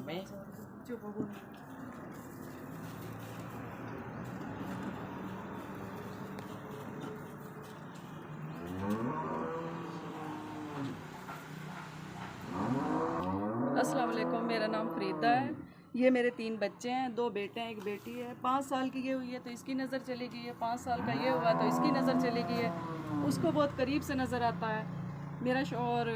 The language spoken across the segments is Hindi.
mami. अस्सलाम वालेकुम, मेरा नाम फरीदा है। ये मेरे 3 बच्चे हैं, 2 बेटे हैं, 1 बेटी है। 5 साल की ये हुई है तो इसकी नज़र चली गई है, 5 साल का ये हुआ तो इसकी नज़र चली गई है। उसको बहुत करीब से नज़र आता है। मेरा शौहर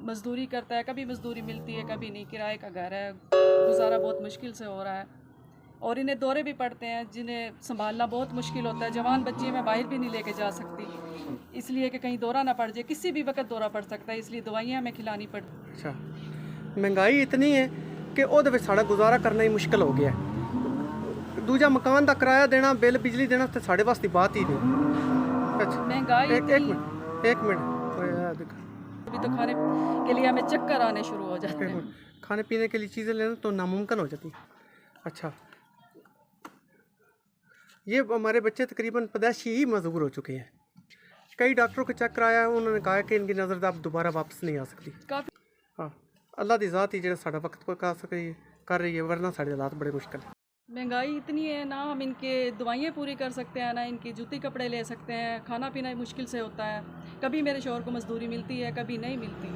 मज़दूरी करता है, कभी मज़दूरी मिलती है कभी नहीं, किराए का घर है, गुजारा बहुत मुश्किल से हो रहा है। और इन्हें दौरे भी पड़ते हैं जिन्हें संभालना बहुत मुश्किल होता है। जवान बच्ची मैं बाहर भी नहीं लेके जा सकती, इसलिए कि कहीं दौरा ना पड़ जाए, किसी भी वक्त दौरा पड़ सकता है, इसलिए दवाइयाँ हमें खिलानी पड़ती। अच्छा, महंगाई इतनी है कि ਉਹਦੇ ਵਿੱਚ ਸਾਡਾ ਗੁਜ਼ਾਰਾ ਕਰਨਾ ਹੀ ਮੁਸ਼ਕਲ ਹੋ ਗਿਆ। ਦੂਜਾ ਮਕਾਨ ਦਾ ਕਿਰਾਇਆ ਦੇਣਾ, ਬਿੱਲ ਬਿਜਲੀ ਦੇਣਾ ਤੇ ਸਾਡੇ ਵਾਸਤੇ ਬਾਤ ਹੀ नहीं। अच्छा, महंगाई एक मिनट ओए यार देख, अभी तो खाने के लिए हमें चक्कर आने शुरू हो जाते हैं। खाने पीने के लिए चीज़ें लेना तो नामुमकिन हो जाती। अच्छा, ये हमारे बच्चे तकरीबन पैदाइशी ही मजबूर हो चुके हैं। कई डॉक्टरों को चेक कराया, उन्होंने कहा कि इनकी नज़र अब दोबारा वापस नहीं आ सकती। काफ़ी हाँ, अल्लाह की ज़ात ही जो साड़ा वक्त को कर रही है, वरना साढ़े हालात बड़े मुश्किल है। महंगाई इतनी है ना, हम इनके दवाइयाँ पूरी कर सकते हैं ना इनकी जूती कपड़े ले सकते हैं, खाना पीना मुश्किल से होता है। कभी मेरे शौहर को मजदूरी मिलती है, कभी नहीं मिलती।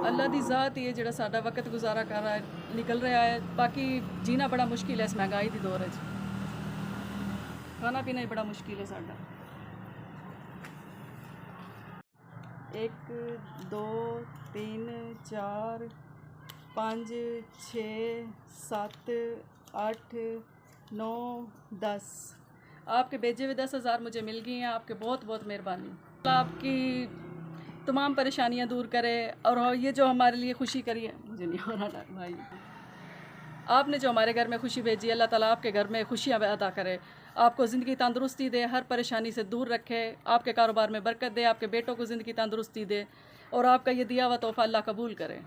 अल्लाह दी ज़ात ही है जो साडा वक्त गुजारा कर रहा है, निकल रहा है। बाकी जीना बड़ा मुश्किल है इस महंगाई के दौर च, खाना पीना ही बड़ा मुश्किल है साडा। 1 2 3 4 5 6 7 8 9 10। आपके भेजे हुए 10,000 मुझे मिल गई हैं। आपके बहुत बहुत मेहरबानी। आपकी तमाम परेशानियां दूर करे और ये जो हमारे लिए खुशी करी है, मुझे नहीं हो रहा भाई, आपने जो हमारे घर में खुशी भेजी, अल्लाह ताला आपके घर में खुशियाँ अदा करे, आपको ज़िंदगी तंदुरुस्ती दे, हर परेशानी से दूर रखे, आपके कारोबार में बरकत दे, आपके बेटों को ज़िंदगी तंदुरुस्ती दे और आपका ये दिया हुआ तोहफ़ा अल्लाह कबूल करे।